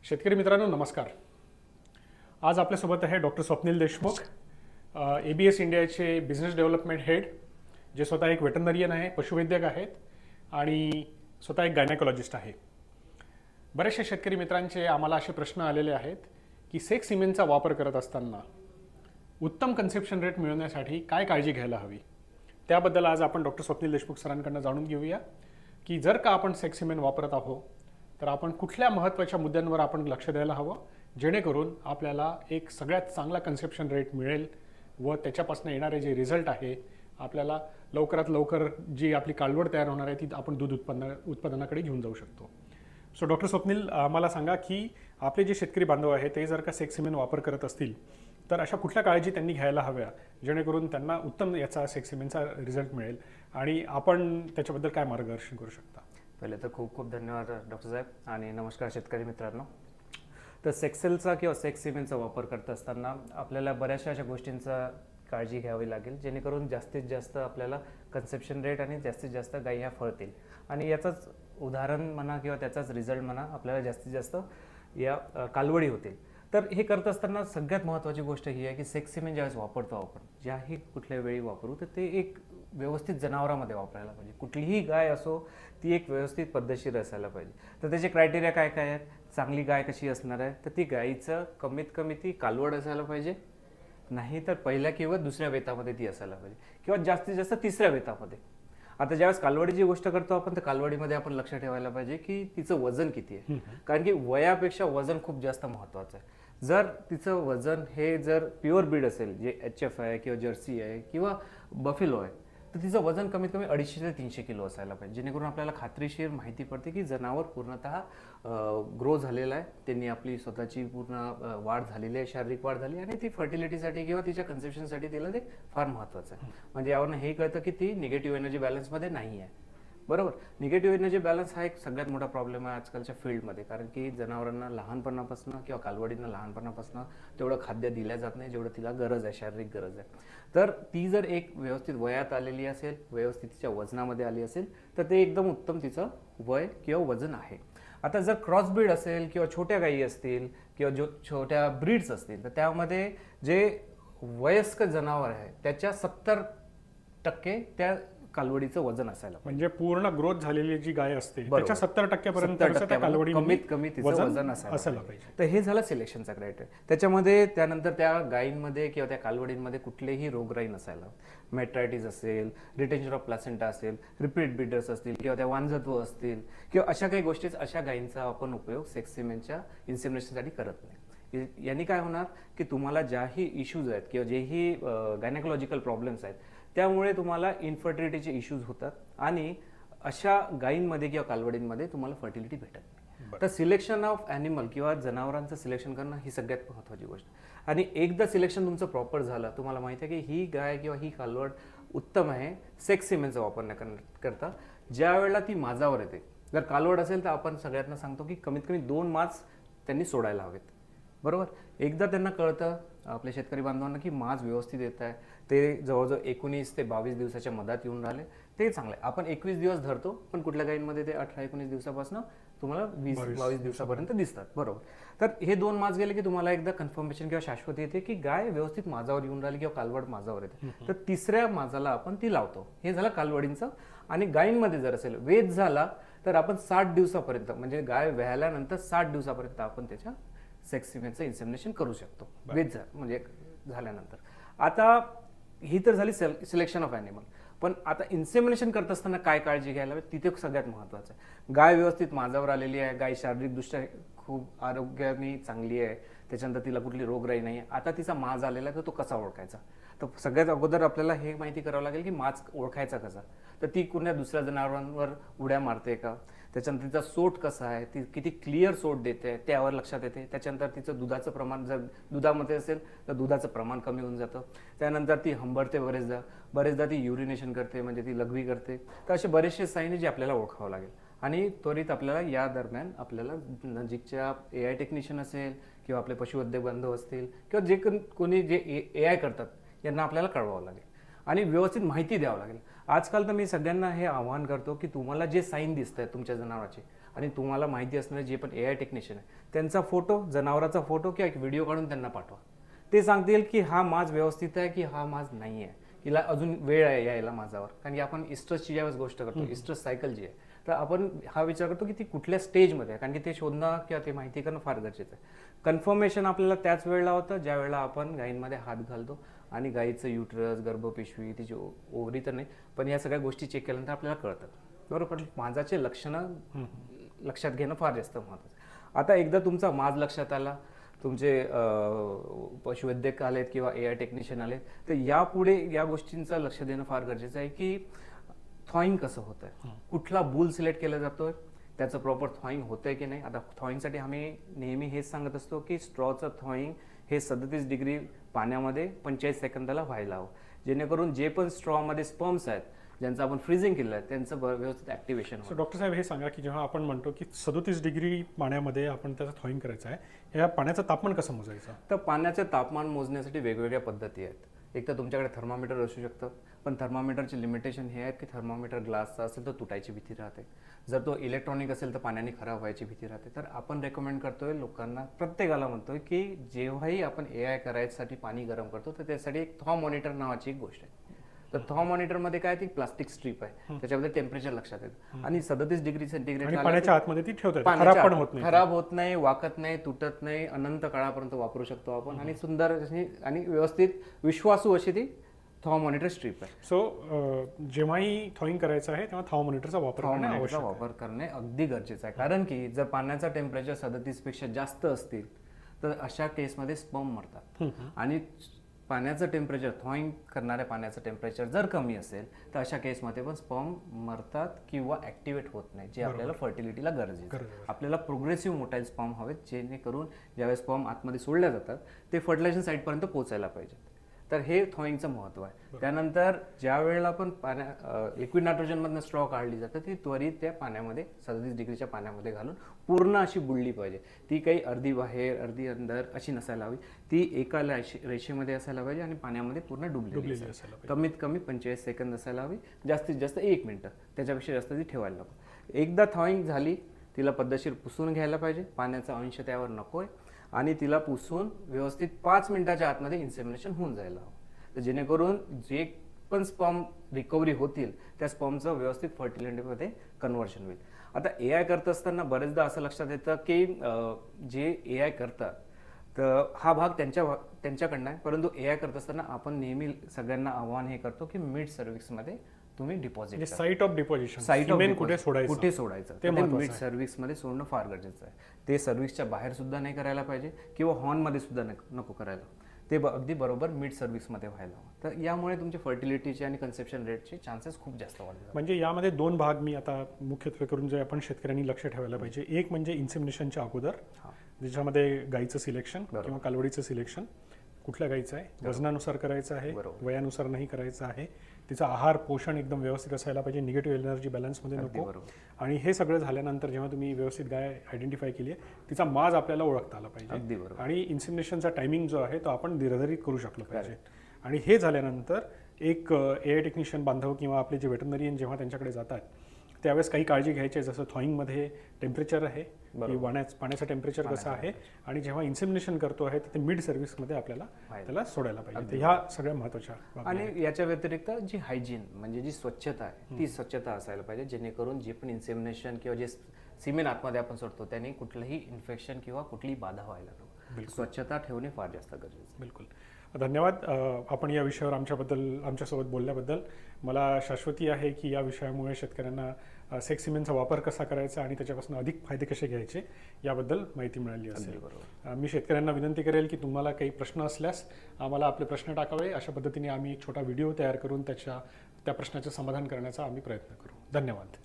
शेतकरी मित्रांनो नमस्कार. आज आपल्यासोबत आहे डॉक्टर स्वप्नील देशमुख, ABS इंडियाचे बिझनेस डेव्हलपमेंट हेड, जे स्वतः एक वेटरनरियन आहे, पशुवैद्यक आहेत आणि स्वतः एक गायनेकोलॉजिस्ट आहे. बरेचशा शेतकरी मित्रांचे आम्हाला असे प्रश्न आलेले आहेत की सेक्स सिमेनचा वापर करत असताना उत्तम कन्सेप्शन रेट मिळवण्यासाठी काय काळजी घ्यायला हवी. त्याबद्दल आज आपण डॉक्टर स्वप्नील देशमुख सरांकडून जाणून घेऊया की जर का आपण सेक्स सिमेन वापरत आहोत तर आपण कुठल्या महत्त्वाच्या मुद्द्यांवर आपण लक्ष द्यायला हवं, जेणेकरून आपल्याला एक सगळ्यात चांगला कन्सेप्शन रेट मिळेल व त्याच्यापासून येणारे जे रिझल्ट आहे आपल्याला लवकरात लवकर जी आपली कालवड तयार होणार आहे ती आपण दूध उत्पादनाकडे घेऊन जाऊ शकतो. सो डॉक्टर स्वप्नील, मला सांगा की आपले जे शेतकरी बांधव आहेत ते जर का सेक्स सिमेन वापर करत असतील तर अशा कुठल्या काळजी त्यांनी घ्यायला हव्या जेणेकरून त्यांना उत्तम याचा सेक्स सिमेनचा रिझल्ट मिळेल आणि आपण त्याच्याबद्दल काय मार्गदर्शन करू शकता. पहिले तर खूप खूप धन्यवाद डॉक्टर साहेब आणि नमस्कार शेतकरी मित्रांनो. तर सेक्सेलचा किंवा सेक्स सिमेनचा वापर करत असताना आपल्याला बऱ्याचशा अशा गोष्टींचा काळजी घ्यावी लागेल जेणेकरून जास्तीत जास्त आपल्याला कन्सेप्शन रेट आणि जास्तीत जास्त गायी ह्या फळतील आणि याचंच उदाहरण म्हणा किंवा त्याचाच रिझल्ट म्हणा आपल्याला जास्तीत जास्त या कालवडी होतील. तर हे करत असताना सगळ्यात महत्त्वाची गोष्ट ही आहे की सेक्स सिमेन ज्यावेळेस वापरतो आपण ज्याही कुठल्या वेळी वापरू तर ते एक व्यवस्थित जनावरांमध्ये वापरायला पाहिजे. कुठलीही गाय असो ती एक व्यवस्थित पद्धतशीर असायला पाहिजे. तर त्याचे क्रायटेरिया काय काय आहेत. चांगली गाय कशी असणार आहे तर ती गायीचं कमीत कमी ती कालवड असायला पाहिजे, नाही तर पहिल्या किंवा दुसऱ्या वेतामध्ये ती असायला पाहिजे किंवा जास्तीत जास्त तिसऱ्या वेतामध्ये. आता ज्यावेळेस कालवडीची गोष्ट करतो आपण तर कालवडीमध्ये आपण लक्ष ठेवायला पाहिजे की तिचं वजन किती आहे, कारण की वयापेक्षा वजन खूप जास्त महत्त्वाचं आहे. जर तिचं वजन हे जर प्युअर ब्रीड असेल जे HF आहे किंवा जर्सी आहे किंवा बफेलो आहे तर तिचं वजन कमीत कमी 250 ते 300 किलो असायला पाहिजे, जेणेकरून आपल्याला खात्रीशीर माहिती पडते की जनावर पूर्णतः ग्रो झालेलं आहे, त्यांनी आपली स्वतःची पूर्ण वाढ झालेली आहे, शारीरिक वाढ झाली आणि ती फर्टिलिटीसाठी किंवा तिच्या कन्सेप्शनसाठी तिला ते फार महत्त्वाचं आहे. म्हणजे यावरून हे कळतं की ती निगेटिव्ह एनर्जी बॅलन्समध्ये नाही आहे. बरोबर. निगेटिव्ह एनर्जी बॅलन्स हा एक सगळ्यात मोठा प्रॉब्लेम आहे आजकालच्या फील्डमध्ये, कारण की जनावरांना लहानपणापासून किंवा कालवडींना लहानपणापासून तेवढं खाद्य दिलं जात नाही जेवढं तिला गरज आहे, शारीरिक गरज आहे. तर ती जर एक व्यवस्थित वयात आलेली असेल, व्यवस्थित तिच्या वजनामध्ये आली असेल तर ते एकदम उत्तम तिचं वय किंवा वजन आहे. आता जर क्रॉस ब्रीड असेल किंवा छोट्या गायी असतील किंवा जो छोट्या ब्रीड्स असतील तर त्यामध्ये जे वयस्क जनावर आहे त्याच्या 70% त्या कालवडीचं वजन असायला पाहिजे. म्हणजे पूर्ण ग्रोथ झालेली जी गाय असते त्याच्या 70% कमीत कमी तिचं वजन असायला पाहिजे. तर हे झालं सिलेक्शनचा क्रायटेरिया. त्याच्यामध्ये त्यानंतर त्या गायींमध्ये किंवा त्या कालवडींमध्ये कुठलेही रोगराई नसायला, मेट्रायटिस असेल, रिटेन्शन ऑफ प्लासेंटा असेल, रिपीट ब्रीडर्स असतील किंवा त्या वांझत्व असतील किंवा अशा काही गोष्टी, अशा गायींचा आपण उपयोग सेक्स सिमेनच्या इन्सेमिनेशनसाठी करत नाही. यांनी काय होणार की तुम्हाला ज्याही इश्यूज आहेत किंवा जेही गायनेकोलॉजिकल प्रॉब्लेम्स आहेत त्यामुळे तुम्हाला इन्फर्टिलिटीचे इश्यूज होतात आणि अशा गायींमध्ये किंवा कालवडींमध्ये तुम्हाला फर्टिलिटी भेटत नाही. तर सिलेक्शन ऑफ ॲनिमल किंवा जनावरांचं सिलेक्शन करणं ही सगळ्यात महत्त्वाची गोष्ट. आणि एकदा सिलेक्शन तुमचं प्रॉपर झालं, तुम्हाला माहिती आहे की ही गाय किंवा ही कालवड उत्तम आहे सेक्स सिमेनचा वापर करता ज्या वेळेला ती माजावर येते. जर कालवड असेल तर आपण सगळ्यांना सांगतो की कमीत कमी 2 माज त्यांनी सोडायला हवेत. बरोबर. एकदा त्यांना कळतं आपल्या शेतकरी बांधवांना की माज व्यवस्थित येत आहे, ते जवळजवळ 19 ते 22 दिवसाच्या मधात येऊन राहिले, ते चांगलं आहे. आपण 21 दिवस धरतो पण कुठल्या गायींमध्ये ते 18-19 दिवसापासून तुम्हाला 20-22 दिवसापर्यंत दिसतात. बरोबर. तर हे 2 माज गेले की तुम्हाला एकदा कन्फर्मेशन किंवा शाश्वती येते की गाय व्यवस्थित माजावर येऊन राहिली किंवा कालवड माजावर येते. तर तिसऱ्या माजाला आपण ती लावतो. हे झालं कालवडींचं. आणि गायींमध्ये जर असेल वेध झाला तर आपण 60 दिवसापर्यंत म्हणजे गाय व्याल्यानंतर 60 दिवसापर्यंत आपण त्याच्या सेक्स सिमेनचं इन्सेमिनेशन करू शकतो वेध म्हणजे झाल्यानंतर. आता ही तर झाली सिलेक्शन ऑफ ॲनिमल. पण आता इन्सेमिनेशन करत असताना काय काळजी घ्यायला हवी तिथे सगळ्यात महत्त्वाचं आहे. गाय व्यवस्थित माजावर आलेली आहे, गाय शारीरिकदृष्ट्या खूप आरोग्याने चांगली आहे, त्याच्यानंतर तिला कुठली रोगराई नाही आहे. आता तिचा माज आलेला आहे तर तो कसा ओळखायचा. तर सगळ्यात अगोदर आपल्याला हे माहिती करावं लागेल की माज ओळखायचा कसा. तर ती कुठल्या दुसऱ्या जनावरांवर उड्या मारते का, त्याच्यानंतर तिचा सोट कसा आहे, ती किती क्लिअर सोट देते त्यावर लक्षात येते. त्याच्यानंतर तिचं दुधाचं प्रमाण जर दुधामध्ये असेल तर दुधाचं प्रमाण कमी होऊन जातं. त्यानंतर ती हंबरते बरेचदा ती युरिनेशन करते म्हणजे ती लघवी करते. तर असे बरेचसे साईन जे आपल्याला ओळखावं लागेल आणि त्वरित आपल्याला या दरम्यान आपल्याला नजीकच्या AI टेक्निशियन असेल किंवा आपले पशुवैद्यक बांधव असतील किंवा जे कोणी जे AI करतात यांना आपल्याला कळवावं लागेल आणि व्यवस्थित माहिती द्यावं लागेल. आजकाल तर मी सगळ्यांना हे आवाहन करतो की तुम्हाला जे साईन दिसत आहेत तुमच्या जनावराचे आणि तुम्हाला माहिती असणारे जे पण AI टेक्निशियन आहे त्यांचा फोटो, जनावराचा फोटो किंवा एक व्हिडिओ काढून त्यांना पाठवा. ते सांगतील की हा माज व्यवस्थित आहे की हा माज नाही आहे, हिला अजून वेळ आहे यायला माझावर. कारण की आपण इस्ट्रसची ज्यावेळेस गोष्ट करतो, इस्ट्रस सायकल जी आहे, तर आपण हा विचार करतो की ती कुठल्या स्टेजमध्ये आहे, कारण की ते शोधणं किंवा ते माहिती करणं फार गरजेचं आहे. कन्फर्मेशन आपल्याला त्याच वेळेला होतं ज्या वेळेला आपण गायींमध्ये हात घालतो आणि गायीचं युटरस, गर्भपिशवी, तिची ओव्हरी तर नाही, पण या सगळ्या गोष्टी चेक केल्यानंतर आपल्याला कळतं. बरोबर, पण माजाचे लक्षणं लक्षात घेणं फार जास्त महत्त्वाचं. आता एकदा तुमचा माज लक्षात आला, तुमचे पशुवैद्यक आलेत किंवा AI टेक्निशियन आलेत, तर यापुढे या गोष्टींचं लक्ष देणं फार गरजेचं आहे की थॉईंग कसं होत आहे, कुठला बुल सिलेक्ट केला जातोय, त्याचं प्रॉपर थॉईंग होतंय की नाही. आता थॉईंगसाठी आम्ही नेहमी हेच सांगत असतो की स्ट्रॉचं थॉईंग हे 37 डिग्री पाण्यामध्ये 45 सेकंदाला व्हायला हवं, जेणेकरून जे पण स्ट्रॉमध्ये स्पर्म्स आहेत ज्यांचं आपण फ्रीजिंग केलं आहे त्यांचं व्यवस्थित ऍक्टिव्हेशन होतं. डॉक्टर साहेब हे सांगा की जेव्हा आपण म्हणतो की 37 डिग्री पाण्यामध्ये आपण त्याचं थॉईंग करायचं आहे, ह्या पाण्याचं तापमान कसं मोजायचं? तर पाण्याचं तापमान मोजण्यासाठी वेगवेगळ्या पद्धती आहेत. एक तर तुमच्याकडे थर्मामीटर असू शकतं, पण थर्मामीटरचे लिमिटेशन हे आहेत की थर्मामीटर ग्लासचा असेल तर तुटायची भीती राहते. जर तो इलेक्ट्रॉनिक असेल तर पाण्याने खराब व्हायची भीती राहते. तर आपण रेकमेंड करतोय लोकांना, प्रत्येकाला म्हणतोय की जेव्हाही आपण AI करायसाठी पाणी गरम करतो तर त्यासाठी एक थर्मोमीटर नावाची एक गोष्ट आहे. तर थर्मोमीटरमध्ये काय, ती प्लास्टिक स्ट्रीप आहे, त्याच्यामध्ये टेम्परेचर लक्षात येतं आणि 37 डिग्री सेंटीग्रेड पाण्याच्या आतमध्ये ती ठेवतात, खराब होत नाही, वाकत नाही, तुटत नाही, अनंत काळापर्यंत वापरू शकतो आपण आणि सुंदर आणि व्यवस्थित विश्वासू अशी ती थर्मोमीटर स्ट्रीप आहे. सो जेव्हाही थॉईंग करायचं आहे तेव्हा थर्मोमीटरचा वापर करणे अगदी गरजेचं आहे. कारण की जर पाण्याचा टेम्परेचर 37 पेक्षा जास्त असतील तर अशा केसमध्ये स्पर्म मरतात आणि पाण्याचं टेम्परेचर, थॉईंग करणाऱ्या पाण्याचं टेम्परेचर जर कमी असेल तर अशा केसमध्ये पण स्पर्म मरतात किंवा ऍक्टिव्हेट होत नाही, जे आपल्याला फर्टिलिटीला गरजेचं आहे. आपल्याला प्रोग्रेसिव्ह मोटाईल स्पर्म हवेत, जेणेकरून ज्यावेळेस स्पर्म आतमध्ये सोडल्या जातात ते फर्टिलायझेशन साईटपर्यंत पोहोचायला पाहिजेत. तर हे थॉईंगचं महत्त्व आहे. त्यानंतर ज्या वेळेला आपण लिक्विड नायट्रोजनमधनं स्ट्रॉ काढली जातं ती त्वरित त्या पाण्यामध्ये 37 डिग्रीच्या पाण्यामध्ये घालून पूर्ण अशी बुडली पाहिजे. ती काही अर्धी बाहेर अर्धी अंदर अशी नसायला हवी, ती एका रेषेमध्ये असायला पाहिजे आणि पाण्यामध्ये पूर्ण डुबलेली असायला पाहिजे. कमीत कमी 45 सेकंद असायला हवी, जास्तीत जास्त 1 मिनिट, त्याच्यापेक्षा जास्त ती ठेवायला नको. एकदा थॉईंग झाली तिला पद्धतशीर पुसून घ्यायला पाहिजे, पाण्याचा अंश त्यावर नकोय आणि तिला पुसून व्यवस्थित 5 मिनिटाच्या आतमध्ये इन्सेमिनेशन होऊन जायला हवं, तर जेणेकरून जे पण स्पर्म रिकव्हरी होतील त्या स्पर्मचं व्यवस्थित फर्टिलिटीमध्ये कन्व्हर्शन होईल. आता AI करत असताना बरेचदा असं लक्षात येतं की जे AI करतात तर हा भाग त्यांच्याकडनं आहे, परंतु AI करत असताना आपण नेहमी सगळ्यांना आव्हान हे करतो की मिड सर्व्हिसमध्ये तुम्ही डिपॉझिट, साईट ऑफ डिपॉझिशन, कुठे सोडायचं ते मिड सर्व्हिसमध्ये सोडणं फार गरजेचं आहे. ते सर्व्हिसच्या बाहेर सुद्धा नाही करायला पाहिजे किंवा हॉर्नमध्ये सुद्धा नको करायला, ते अगदी बरोबर मिड सर्व्हिसमध्ये व्हायला हवं. तर यामुळे तुमचे फर्टिलिटीचे आणि कन्सेप्शन रेटचे चान्सेस खूप जास्त वाढतात. म्हणजे यामध्ये 2 भाग मी आता मुख्यत्वे करून जे आपण शेतकऱ्यांनी लक्ष ठेवायला पाहिजे. एक म्हणजे इन्सेमिनेशनच्या अगोदर, ज्याच्यामध्ये गाईचं सिलेक्शन किंवा कालवडीचं सिलेक्शन कुठल्या गाईचं आहे, वजनानुसार करायचं आहे, वयानुसार नाही करायचं आहे, तिचा आहार पोषण एकदम व्यवस्थित असायला पाहिजे, निगेटिव्ह एनर्जी बॅलन्समध्ये नको. आणि हे सगळं झाल्यानंतर जेव्हा तुम्ही व्यवस्थित गाय आयडेंटिफाय केली आहे तिचा माज आपल्याला ओळखता आला पाहिजे आणि इन्सेमिनेशनचा टायमिंग जो आहे तो आपण धीरधरीत करू शकलो पाहिजे. आणि हे झाल्यानंतर एक AI टेक्निशियन बांधव किंवा आपले जे वेटरनरियन जेव्हा त्यांच्याकडे जातात त्यावेळेस काही काळजी घ्यायची आहे, जसं थॉईंगमध्ये टेम्परेचर आहे की पाण्याचं टेम्परेचर कसं आहे, आणि जेव्हा इन्सेमिनेशन करतो आहे तर ते मिड सर्व्हिसमध्ये आपल्याला त्याला सोडायला पाहिजे. तर ह्या सगळ्या महत्त्वाच्या. आणि याच्या व्यतिरिक्त जी हायजीन म्हणजे जी स्वच्छता आहे ती स्वच्छता असायला पाहिजे, जेणेकरून जे पण इन्सेमिनेशन किंवा जे सिमेन आतमध्ये आपण सोडतो त्याने कुठलंही इन्फेक्शन किंवा कुठलीही बाधा व्हायला नको. स्वच्छता ठेवणे फार जास्त गरजेचं. बिलकुल, धन्यवाद. आपण या विषयावर आमच्यासोबत बोलल्याबद्दल. मला शाश्वती आहे की या विषयामुळे शेतकऱ्यांना सेक्स सिमेनचा वापर कसा करायचा आणि त्याच्यापासून अधिक फायदे कसे घ्यायचे याबद्दल माहिती मिळाली असेल. मी शेतकऱ्यांना विनंती करेल की तुम्हाला काही प्रश्न असल्यास आम्हाला आपले प्रश्न टाकावे. अशा पद्धतीने आम्ही एक छोटा व्हिडिओ तयार करून त्या प्रश्नाचं समाधान करण्याचा आम्ही प्रयत्न करू. धन्यवाद.